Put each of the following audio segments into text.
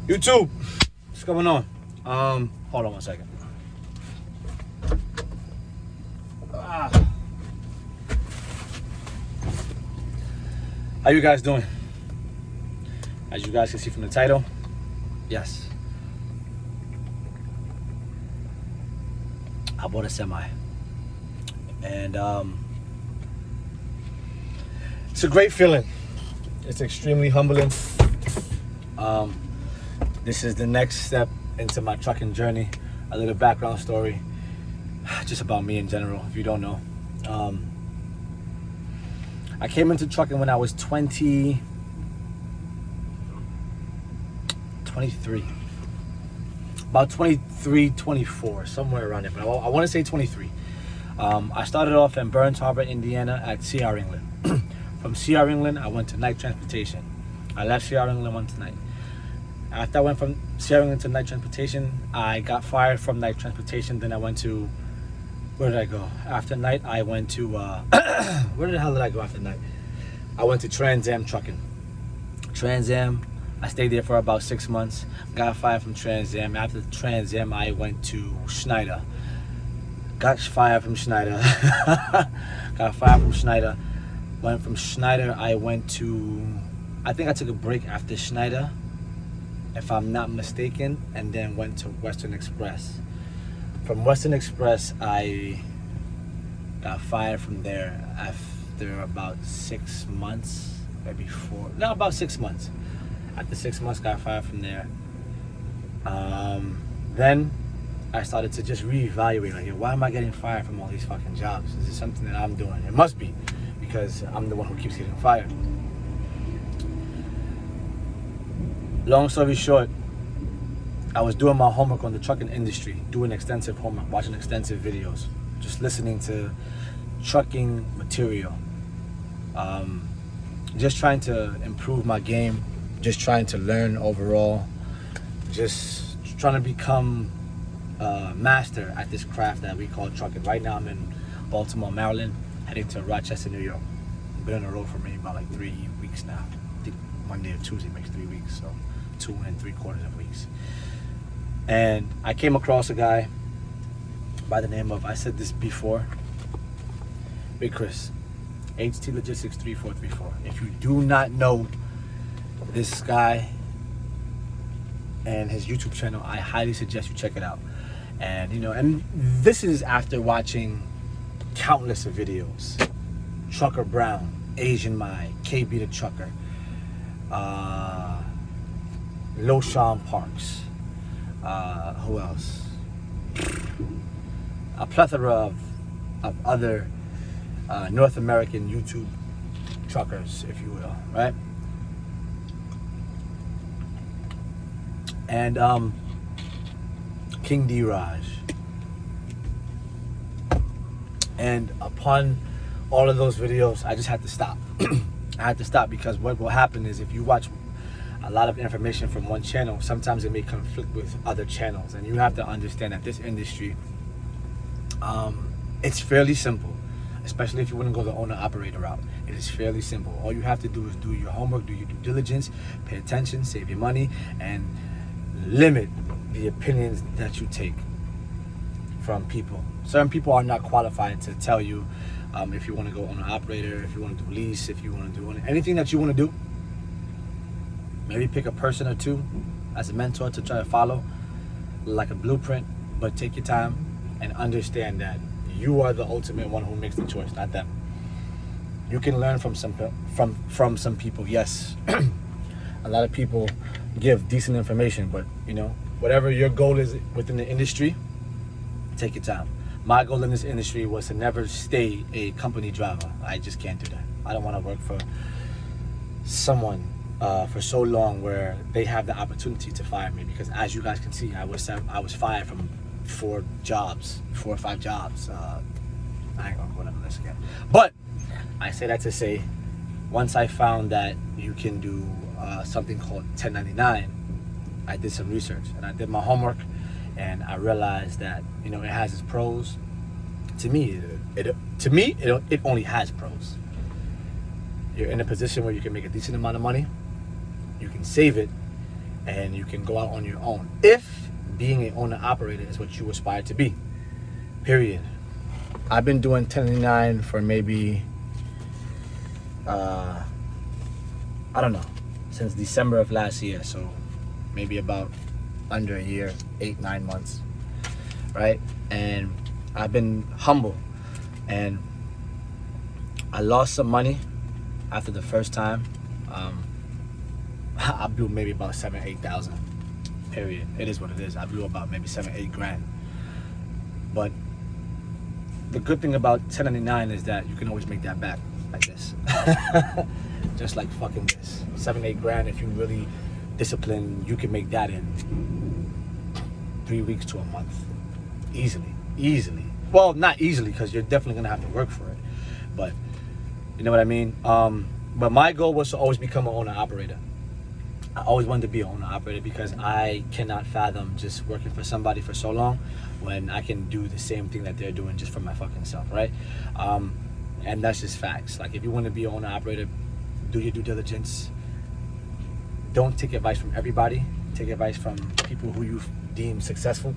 YouTube, what's going on? Hold on one second. How you guys doing? As you guys can see from the title, yes, I bought a semi, and it's a great feeling. It's extremely humbling. This is the next step into my trucking journey. A little background story, just about me in general, if you don't know. I came into trucking when I was 23, about 23, 24, somewhere around there, but I want to say 23. I started off in Burns Harbor, Indiana at C.R. England. From C.R. England, I went to Night Transportation. I left C.R. England, went to Night. After I went from C.R. England to Night Transportation, I got fired from Night Transportation. Then I went to, where did I go? After Night, I went to, where the hell did I go after Night? I went to Trans Am Trucking. Trans Am, I stayed there for about 6 months. Got fired from Trans Am. After Trans Am, I went to Schneider. Got fired from Schneider. Got fired from Schneider. Went from Schneider, I went to, I think I took a break after Schneider, if I'm not mistaken, and then went to Western Express. From Western Express, I got fired from there after about 6 months, maybe four, no, about 6 months. After 6 months, got fired from there. Then I started to just reevaluate, like, why am I getting fired from all these fucking jobs? Is this something that I'm doing? It must be, because I'm the one who keeps getting fired. Long story short, I was doing my homework on the trucking industry, doing extensive homework, watching extensive videos, just listening to trucking material, just trying to improve my game, just trying to learn overall, just trying to become a master at this craft that we call trucking. Right now I'm in Baltimore, Maryland, heading to Rochester, New York. I've been on the road for maybe about like 3 weeks now. I think Monday or Tuesday makes 3 weeks, so 2 3/4 weeks. And I came across a guy by the name of, I said this before, Big Chris, HT Logistics 3434. If you do not know this guy and his YouTube channel, I highly suggest you check it out. And you know, and this is after watching countless of videos. Trucker Brown, Asian Mai, KB the Trucker, Loshawn Parks, who else? A plethora of other North American YouTube truckers, if you will, right? And King D-Raj. And upon all of those videos, I just had to stop. I had to stop because what will happen is if you watch a lot of information from one channel, sometimes it may conflict with other channels. And you have to understand that this industry, it's fairly simple, especially if you want to go the owner-operator route. It is fairly simple. All you have to do is do your homework, do your due diligence, pay attention, save your money, and limit the opinions that you take from people. Certain people are not qualified to tell you if you want to go on an operator, if you want to do lease, if you want to do anything that you want to do. Maybe pick a person or two as a mentor to try to follow, like a blueprint, but take your time and understand that you are the ultimate one who makes the choice, not them. You can learn from some people, yes. A lot of people give decent information, but you know, whatever your goal is within the industry, take your time. My goal in this industry was to never stay a company driver. I just can't do that. I don't want to work for someone for so long where they have the opportunity to fire me, because as you guys can see, I was fired from 4 or 5 jobs. I ain't gonna go down the list again. But I say that to say, once I found that you can do something called 1099, I did some research and I did my homework, and I realized that, you know, it has its pros. To me, it only has pros. You're in a position where you can make a decent amount of money, you can save it, and you can go out on your own if being an owner operator is what you aspire to be. Period. I've been doing 1099 for maybe I don't know, since December of last year, so maybe about under a year, 8-9 months, right? And I've been humble, and I lost some money after the first time. I blew maybe about 7,000-8,000. Period. It is what it is. I blew about maybe 7-8 grand. But the good thing about 1099 is that you can always make that back like this. Just like fucking this. 7-8 grand, if you really discipline, you can make that in 3 weeks to a month. Easily. Well, not easily, because you're definitely gonna have to work for it. But you know what I mean? But my goal was to always become an owner operator. I always wanted to be an owner operator because I cannot fathom just working for somebody for so long when I can do the same thing that they're doing just for my fucking self, right? And that's just facts. Like, if you want to be an owner operator, do your due diligence. Don't take advice from everybody. Take advice from people who you deem successful.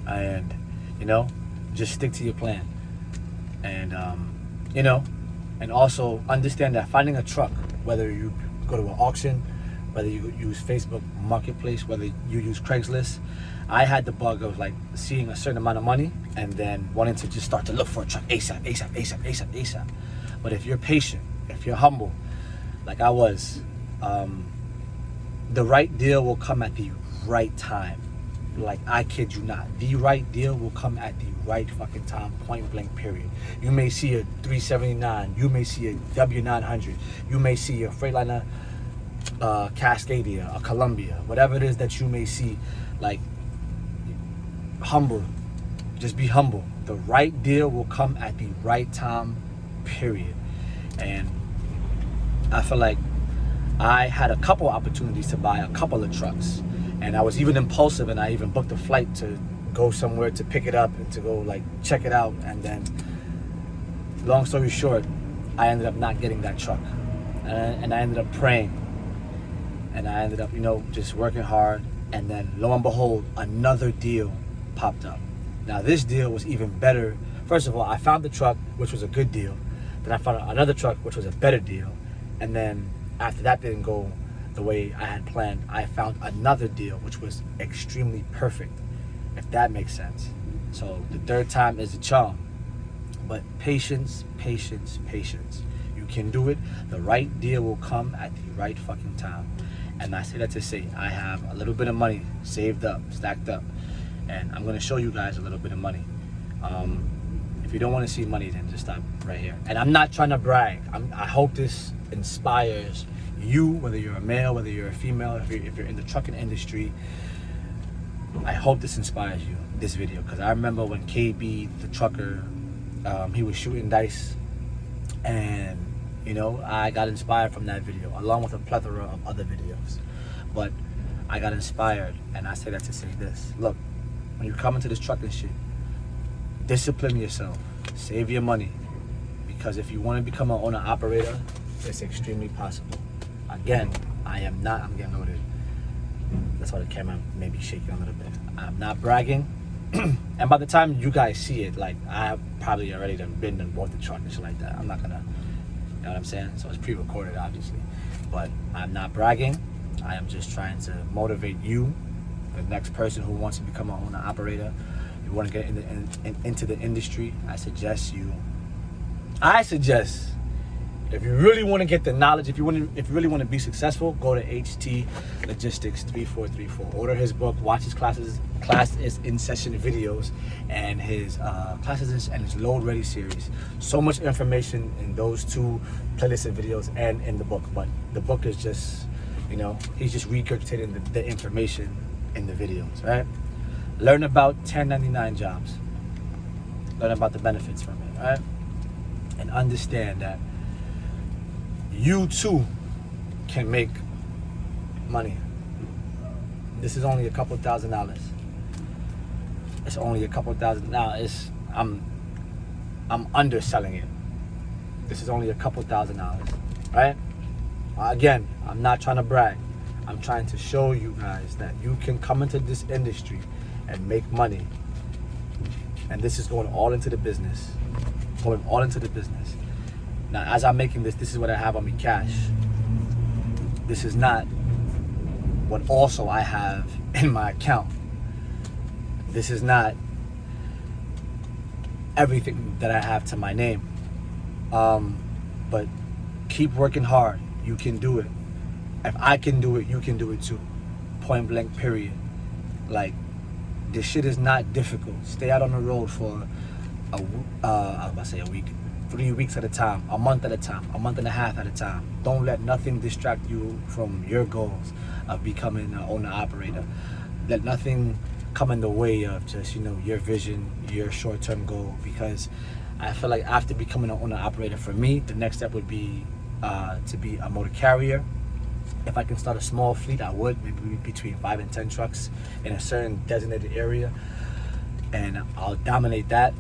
And, you know, just stick to your plan. And, you know, and also understand that finding a truck, whether you go to an auction, whether you use Facebook Marketplace, whether you use Craigslist, I had the bug of like seeing a certain amount of money and then wanting to just start to look for a truck ASAP. But if you're patient, if you're humble, like I was, the right deal will come at the right time. Like, I kid you not, the right deal will come at the right fucking time, point blank, period. You may see a 379, you may see a W900, you may see a Freightliner Cascadia, a Columbia, whatever it is that you may see. Like, humble, just be humble. The right deal will come at the right time, period. And I feel like I had a couple opportunities to buy a couple of trucks, and I was even impulsive, and I even booked a flight to go somewhere to pick it up and to go like check it out. And then, long story short, I ended up not getting that truck, and I ended up praying, and I ended up, you know, just working hard. And then lo and behold, another deal popped up. Now this deal was even better. First of all, I found the truck, which was a good deal. Then I found another truck, which was a better deal. And then after that didn't go the way I had planned, I found another deal, which was extremely perfect, if that makes sense. So the third time is a charm. But patience. You can do it. The right deal will come at the right fucking time. And I say that to say, I have a little bit of money saved up, stacked up, and I'm gonna show you guys a little bit of money. If you don't want to see money, then just stop right here. And I'm not trying to brag. I hope this inspires you, whether you're a male, whether you're a female, if you're in the trucking industry. I hope this inspires you, this video, because I remember when KB, the trucker, he was shooting dice, and you know, I got inspired from that video, along with a plethora of other videos. But I got inspired, and I say that to say this. Look, when you come into this trucking shit, discipline yourself, save your money, because if you want to become an owner-operator, it's extremely possible. Again, I'm getting loaded. That's why the camera may be shaking a little bit. I'm not bragging. And by the time you guys see it, like, I have probably already been and bought the truck and shit like that. I'm not gonna, you know what I'm saying? So it's pre-recorded, obviously. But I'm not bragging. I am just trying to motivate you, the next person who wants to become an owner-operator. You want to get into the industry, I suggest, if you really want to get the knowledge, if you really want to be successful, go to HT Logistics 3434. Order his book, watch his class is in session videos, and his classes and his load ready series. So much information in those two playlists of videos and in the book. But the book is just, you know, he's just regurgitating the information in the videos, right? Learn about 1099 jobs. Learn about the benefits from it, right? And understand that you too can make money. This is only a couple $1,000s. It's only a couple $1,000. Now I'm underselling it. This is only a couple $1,000, right? Again, I'm not trying to brag. I'm trying to show you guys that you can come into this industry and make money. And this is going all into the business. Going all into the business. Now, as I'm making this is what I have on me cash. This is not what also I have in my account. This is not everything that I have to my name. But keep working hard. You can do it. If I can do it, you can do it too. Point blank, period. Like, this shit is not difficult. Stay out on the road for I was about to say a week, 3 weeks at a time, a month at a time, a month and a half at a time. Don't let nothing distract you from your goals of becoming an owner-operator. Let nothing come in the way of just, your vision, your short-term goal, because I feel like after becoming an owner-operator, for me, the next step would be to be a motor carrier. If I can start a small fleet, I would, maybe between 5 and 10 trucks in a certain designated area, and I'll dominate that.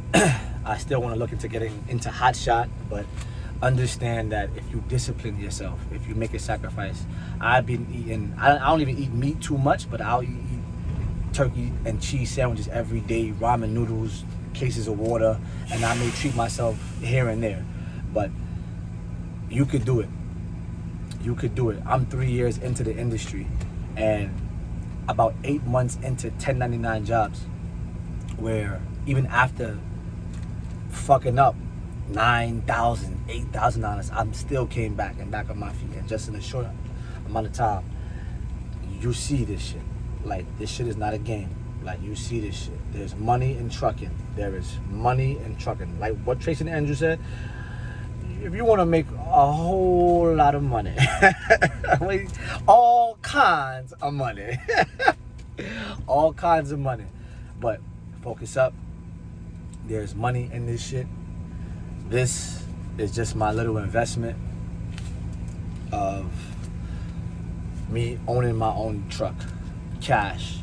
I still want to look into getting into hot shot, but understand that if you discipline yourself, if you make a sacrifice, I've been eating, I don't even eat meat too much, but I'll eat turkey and cheese sandwiches every day, ramen noodles, cases of water, and I may treat myself here and there, but you could do it. You could do it. I'm 3 years into the industry and about 8 months into 1099 jobs, where even after fucking up $9,000, $8,000, I'm still came back and back on my feet, and just in a short amount of time, you see this shit. Like, this shit is not a game. Like, you see this shit. There's money in trucking. There is money in trucking. Like what Tracy and Andrew said, if you want to make a whole lot of money, all kinds of money, all kinds of money, but focus up. There's money in this shit. This is just my little investment of me owning my own truck. Cash,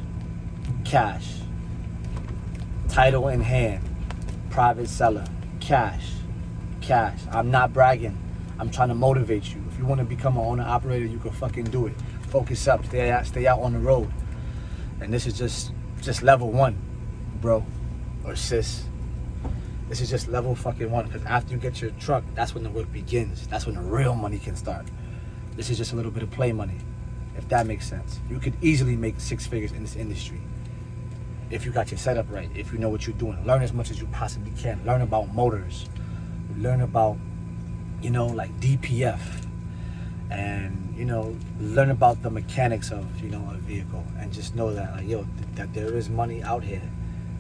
title in hand, private seller, cash. I'm not bragging. I'm trying to motivate you. If you want to become an owner operator, you can fucking do it. Focus up, stay out on the road. And this is just level 1, bro or sis. This is just level fucking 1, because after you get your truck, that's when the work begins. That's when the real money can start. This is just a little bit of play money, if that makes sense. You could easily make 6 figures in this industry if you got your setup right, if you know what you're doing. Learn as much as you possibly can. Learn about motors. Learn about, like DPF. And, learn about the mechanics of, a vehicle. And just know that, that there is money out here.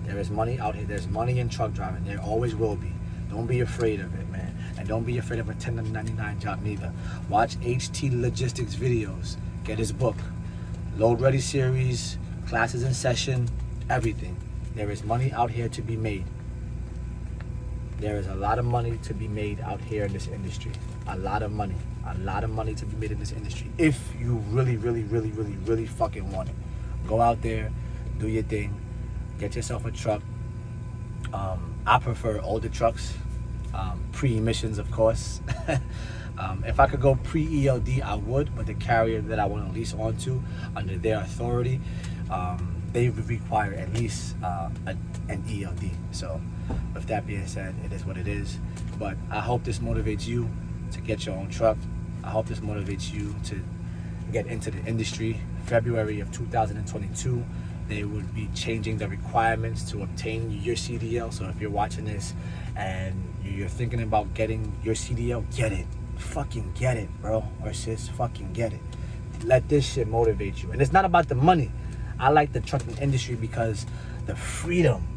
There is money out here. There's money in truck driving. There always will be. Don't be afraid of it, man. And don't be afraid of a 1099 job neither. Watch HT Logistics videos. Get his book. Load Ready series, classes in session, everything. There is money out here to be made. There is a lot of money to be made out here in this industry. A lot of money to be made in this industry. If you really, really, really, really, really fucking want it. Go out there, do your thing, get yourself a truck. I prefer older trucks, pre-emissions, of course. If I could go pre-ELD, I would, but the carrier that I want to lease onto, under their authority, they would require at least an ELD. So with that being said, it is what it is. But I hope this motivates you to get your own truck. I hope this motivates you to get into the industry. February of 2022, they would be changing the requirements to obtain your CDL. So if you're watching this and you're thinking about getting your CDL, get it. Fucking get it, bro or sis. Fucking get it. Let this shit motivate you. And it's not about the money. I like the trucking industry because the freedom,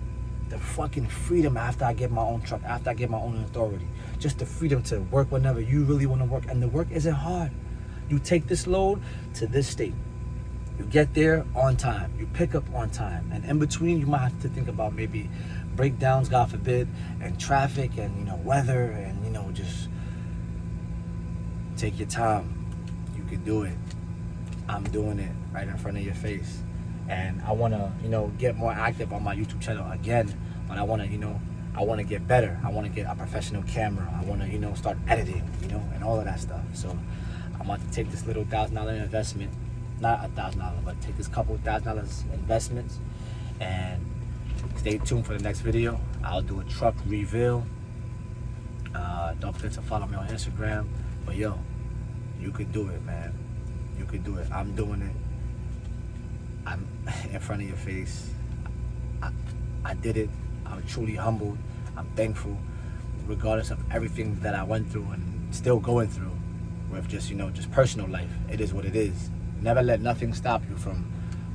the fucking freedom after I get my own truck, after I get my own authority, just the freedom to work whenever you really want to work. And the work isn't hard. You take this load to this state. You get there on time. You pick up on time. And in between, you might have to think about maybe breakdowns, God forbid, and traffic and, weather and, just take your time. You can do it. I'm doing it right in front of your face. And I want to, get more active on my YouTube channel again. But I want to, I want to get better. I want to get a professional camera. I want to, start editing, and all of that stuff. So I'm about to take this little $1,000 investment not $1,000, but take this couple $1,000 investments and stay tuned for the next video. I'll do a truck reveal. Don't forget to follow me on Instagram. But yo, you could do it, man. You could do it. I'm doing it. I'm in front of your face. I did it. I'm truly humbled. I'm thankful, regardless of everything that I went through and still going through with just, just personal life. It is what it is. Never let nothing stop you from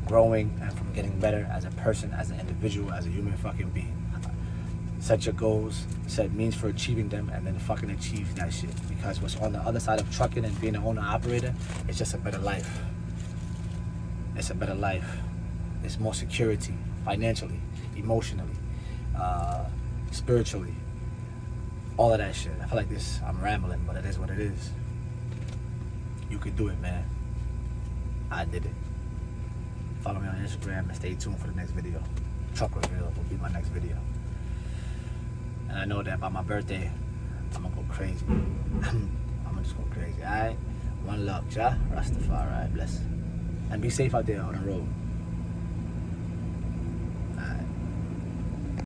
growing and from getting better as a person, as an individual, as a human fucking being. Set your goals, set means for achieving them, and then fucking achieve that shit. Because what's on the other side of trucking and being an owner-operator, it's just a better life. It's a better life. It's more security, financially, emotionally, spiritually, all of that shit. I feel like I'm rambling, but it is what it is. You could do it, man. I did it. Follow me on Instagram and stay tuned for the next video. Truck reveal will be my next video. And I know that by my birthday, I'm gonna go crazy. I'm gonna just go crazy, alright? One love, Jah Rastafari, bless. And be safe out there on the road.